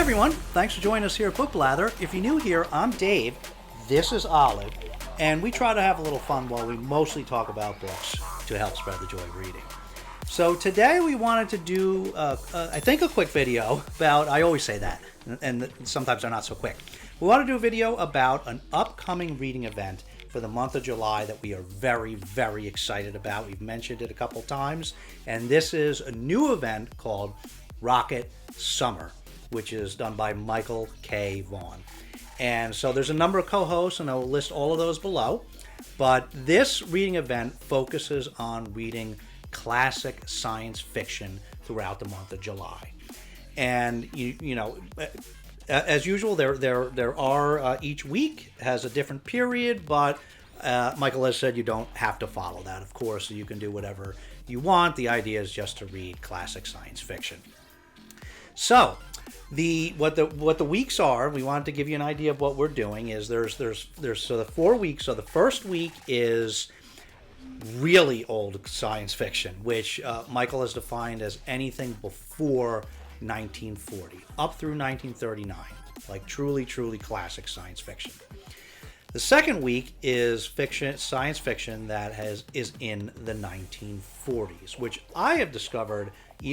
everyone, thanks for joining us here at Book Blather. If you're new here, I'm Dave, this is Olive, and we try to have a little fun while we mostly talk about books to help spread the joy of reading. So today we wanted to do, I think, a quick video about, I always say that, and sometimes they're not so quick. We want to do a video about an upcoming reading event for the month of July that we are very, very excited about. We've mentioned it a couple times, and this is a new event called Rocket Summer, which is done by Michael K. Vaughan. And so there's a number of co-hosts, and I'll list all of those below. But this reading event focuses on reading classic science fiction throughout the month of July. And you know, as usual, there are each week has a different period, but Michael has said you don't have to follow that, of course. So you can do whatever you want. The idea is just to read classic science fiction. So what the weeks are, we wanted to give you an idea of what we're doing. Is there's so the 4 weeks. So the first week is really old science fiction, which Michael has defined as anything before 1940 up through 1939, like truly classic science fiction. The second week is science fiction that is in the 1940s, which I have discovered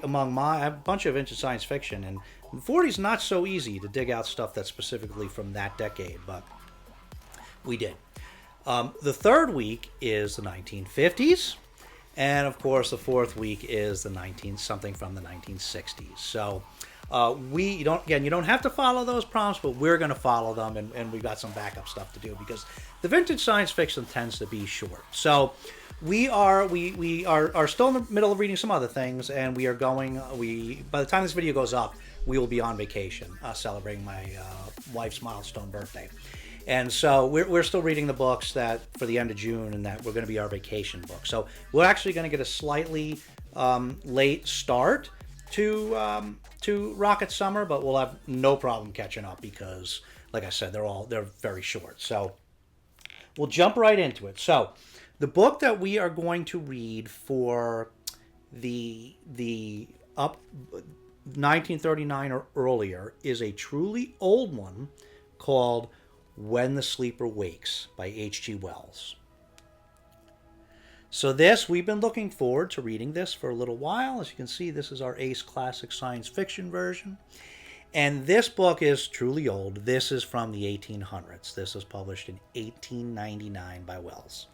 among I have a bunch of into science fiction, and the 40s not so easy to dig out stuff that's specifically from that decade, but we did. The third week is the 1950s, and of course the fourth week is something from the 1960s. So you don't have to follow those prompts, but we're going to follow them, and we've got some backup stuff to do because the vintage science fiction tends to be short. So we are still in the middle of reading some other things, and we are going. By the time this video goes up, we will be on vacation celebrating my wife's milestone birthday. And so we're still reading the books that for the end of June, and that we're going to be our vacation book. So we're actually going to get a slightly late start to Rocket Summer, but we'll have no problem catching up because, like I said, they're very short. So we'll jump right into it. So the book that we are going to read for the 1939 or earlier is a truly old one called When the Sleeper Wakes by H.G. Wells. So we've been looking forward to reading this for a little while. As you can see, this is our Ace Classic Science Fiction version. And this book is truly old. This is from the 1800s. This was published in 1899 by Wells.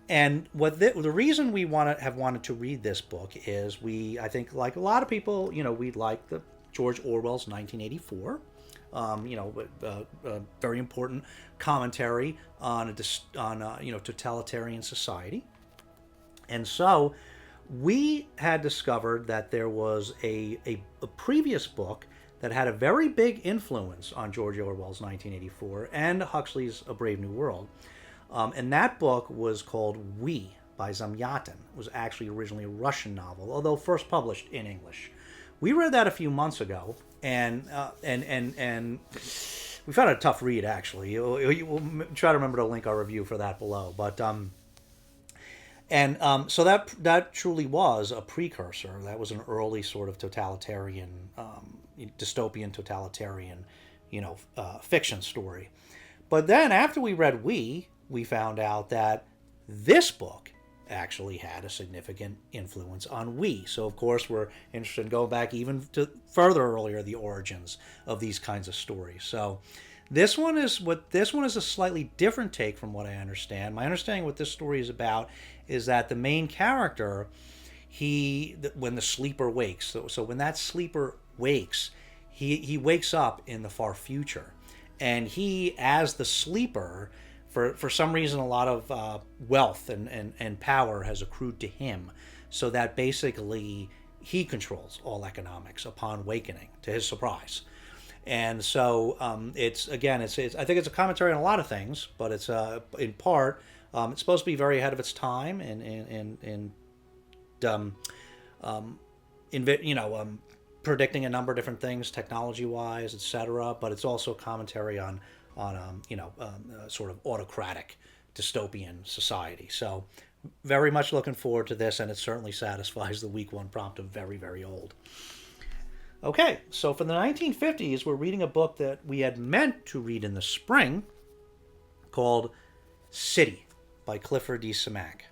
And the reason we have wanted to read this book is I think like a lot of people, we like the George Orwell's 1984. Very important commentary on totalitarian society. And so we had discovered that there was a previous book that had a very big influence on George Orwell's 1984 and Huxley's A Brave New World. And that book was called We by Zamyatin. It was actually originally a Russian novel, although first published in English. We read that a few months ago, and we found it a tough read, actually. We'll try to remember to link our review for that below. But so that truly was a precursor. That was an early sort of totalitarian, dystopian totalitarian, fiction story. But then after we read we found out that this book actually had a significant influence on we. So of course we're interested in going back even to further earlier, the origins of these kinds of stories. So this one is a slightly different take from what I understand. My understanding what this story is about is that the main character, when the sleeper wakes, so when that sleeper wakes, he wakes up in the far future, and he, as the sleeper, for some reason, a lot of wealth and power has accrued to him, so that basically he controls all economics upon wakening, to his surprise. And so it's I think it's a commentary on a lot of things, but it's in part it's supposed to be very ahead of its time and predicting a number of different things technology-wise, etc. But it's also a commentary on sort of autocratic dystopian society. So very much looking forward to this, and it certainly satisfies the week one prompt of very, very old. Okay, so for the 1950s, we're reading a book that we had meant to read in the spring called City by Clifford D. Simak.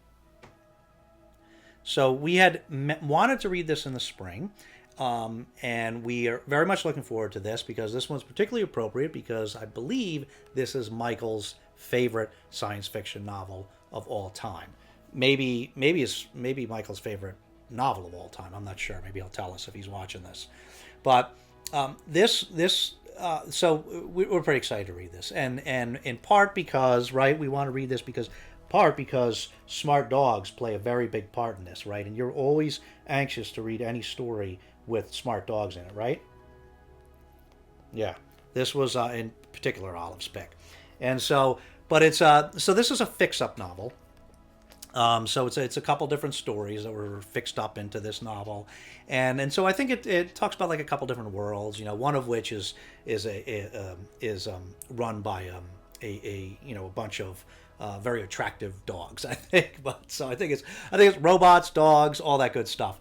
So we had wanted to read this in the spring, and we are very much looking forward to this because this one's particularly appropriate because I believe this is Michael's favorite science fiction novel of all time. Maybe Michael's favorite novel of all time. I'm not sure. Maybe he'll tell us if he's watching this. But so we're pretty excited to read this, and in part because we want to read this because smart dogs play a very big part in this, right? And you're always anxious to read any story with smart dogs in it, right? Yeah, this was in particular Olive's pick, and so this is a fix-up novel. So it's a couple different stories that were fixed up into this novel, and so I think it talks about like a couple different worlds. One of which is run by a bunch of very attractive dogs. I think, but so I think it's robots, dogs, all that good stuff,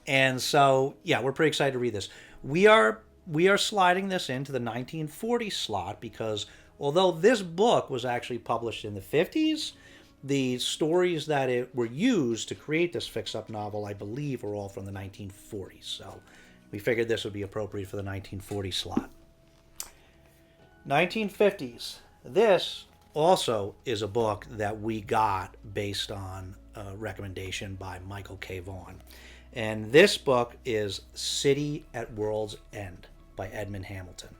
and so yeah, we're pretty excited to read this. We are sliding this into the 1940 slot because although this book was actually published in the 50s. The stories that were used to create this fix-up novel, I believe, are all from the 1940s. So we figured this would be appropriate for the 1940 slot. 1950s. This also is a book that we got based on a recommendation by Michael K. Vaughan. And this book is City at World's End by Edmund Hamilton.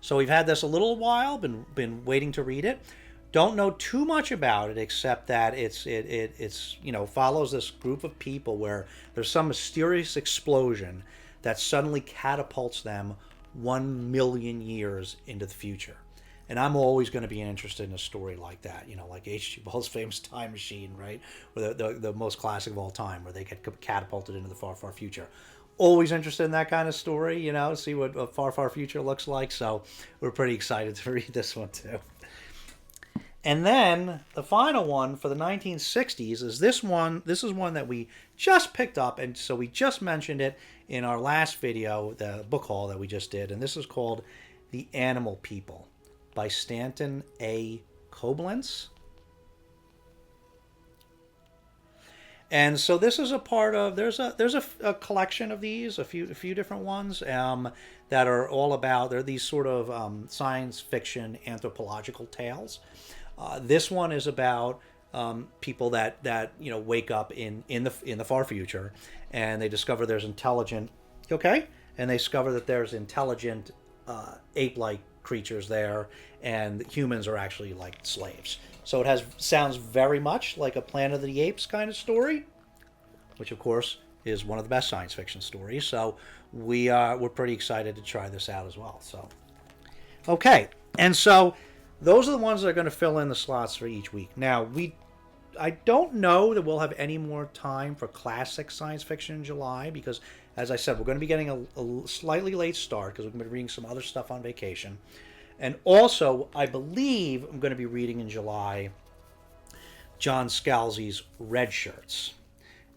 So we've had this a little while, been waiting to read it. Don't know too much about it except that it's follows this group of people where there's some mysterious explosion that suddenly catapults them 1 million years into the future. And I'm always going to be interested in a story like that, like H.G. Wells' famous Time Machine, right? Or the most classic of all time, where they get catapulted into the far, far future. Always interested in that kind of story, see what a far, far future looks like. So we're pretty excited to read this one too. And then the final one for the 1960s is this one. This is one that we just picked up, and so we just mentioned it in our last video, the book haul that we just did. And this is called The Animal People by Stanton A. Coblentz. And so this is a part of there's a collection of these, a few different ones that are all about. They're these sort of science fiction anthropological tales. This one is about people that wake up in the far future, and they discover there's intelligent. Okay, and they discover that there's intelligent ape-like creatures there, and humans are actually like slaves. So it sounds very much like a Planet of the Apes kind of story, which of course is one of the best science fiction stories. So we're pretty excited to try this out as well. So okay, and so. Those are the ones that are going to fill in the slots for each week. Now, I don't know that we'll have any more time for classic science fiction in July because, as I said, we're going to be getting a slightly late start because we're going to be reading some other stuff on vacation. And also, I believe I'm going to be reading in July John Scalzi's Red Shirts.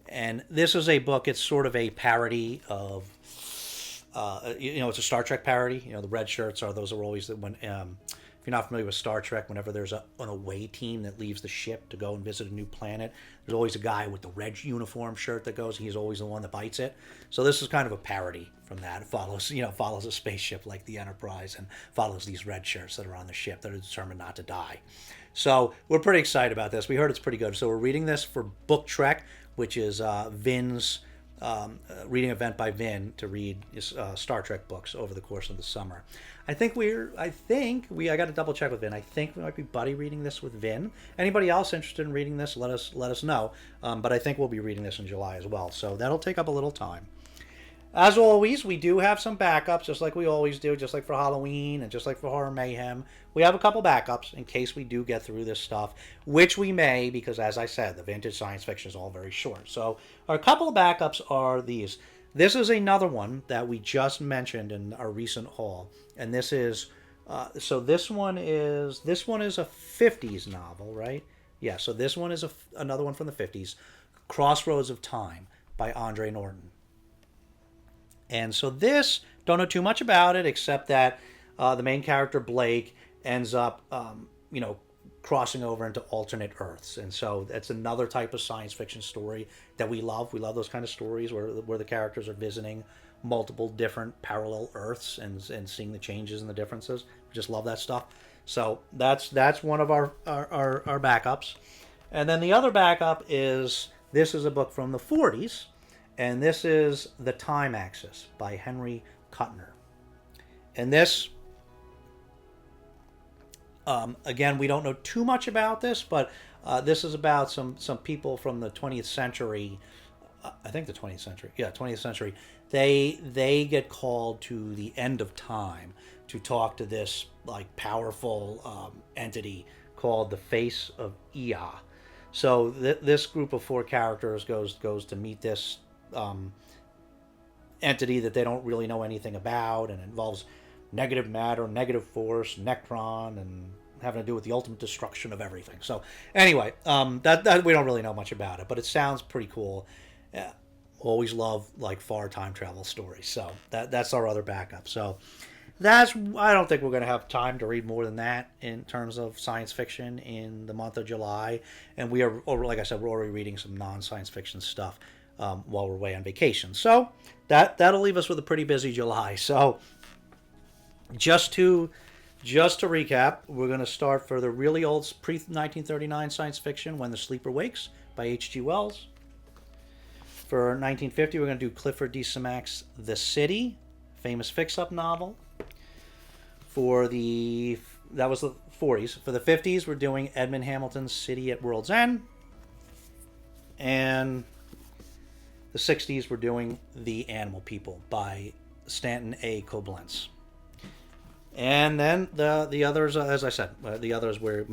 And this is a book, it's sort of a parody of, it's a Star Trek parody. The Red Shirts are always when... If you're not familiar with Star Trek, whenever there's an away team that leaves the ship to go and visit a new planet, there's always a guy with the red uniform shirt that goes. He's always the one that bites it. So this is kind of a parody from that. It follows a spaceship like the Enterprise and follows these red shirts that are on the ship that are determined not to die. So we're pretty excited about this. We heard it's pretty good. So we're reading this for Book Trek, which is Vin's reading event by Vin to read Star Trek books over the course of the summer. I got to double check with Vin. I think we might be buddy reading this with Vin. Anybody else interested in reading this, let us know. But I think we'll be reading this in July as well. So that'll take up a little time. As always, we do have some backups, just like we always do, just like for Halloween and just like for Horror Mayhem. We have a couple backups in case we do get through this stuff, which we may, because as I said, the vintage science fiction is all very short. So our couple of backups are these. This is another one that we just mentioned in our recent haul, and this is this one is a 50s novel, right? Yeah. So this one is another one from the 50s, Crossroads of Time by Andre Norton. And so this, don't know too much about it except that the main character Blake ends up, crossing over into alternate Earths, and so that's another type of science fiction story that we love. We love those kind of stories where the characters are visiting multiple different parallel Earths and seeing the changes and the differences. We just love that stuff. So that's one of our backups, and then the other backup is this is a book from the 40s, and this is The Time Axis by Henry Kuttner, and this. Again, we don't know too much about this, but this is about some people from the 20th century. I think the 20th century. Yeah, 20th century. They get called to the end of time to talk to this like powerful entity called the Face of Ea. So this group of 4 characters goes to meet this entity that they don't really know anything about, and it involves negative matter, negative force, Nectron, and having to do with the ultimate destruction of everything. So anyway, that we don't really know much about it, but it sounds pretty cool. Always love like far time travel stories. So that's our other backup. So I don't think we're going to have time to read more than that in terms of science fiction in the month of July. And we are, like I said, we're already reading some non-science fiction stuff while we're away on vacation. So that'll leave us with a pretty busy July. So just to recap, we're going to start for the really old pre-1939 science fiction, When the Sleeper Wakes by H.G. Wells. For 1950, we're going to do Clifford D. Simak's The City, famous fix-up novel. That was the 40s. For the 50s, we're doing Edmund Hamilton's City at World's End. And the 60s, we're doing The Animal People by Stanton A. Koblenz. And then the others, as I said, the others we're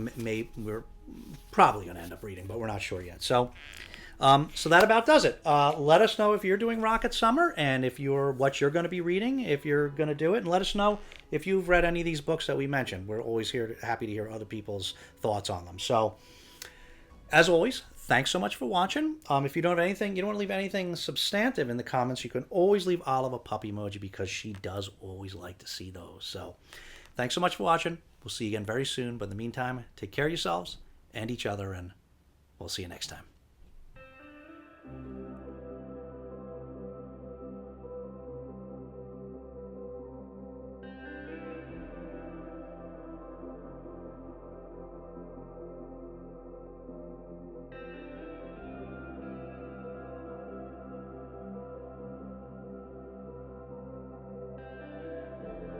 probably going to end up reading, but we're not sure yet. So that about does it. Let us know if you're doing Rocket Summer and what you're going to be reading, if you're going to do it, and let us know if you've read any of these books that we mentioned. We're always happy to hear other people's thoughts on them. So, as always, thanks so much for watching. If you don't want to leave anything substantive in the comments, you can always leave Olive a puppy emoji because she does always like to see those. So thanks so much for watching. We'll see you again very soon. But in the meantime, take care of yourselves and each other, and we'll see you next time.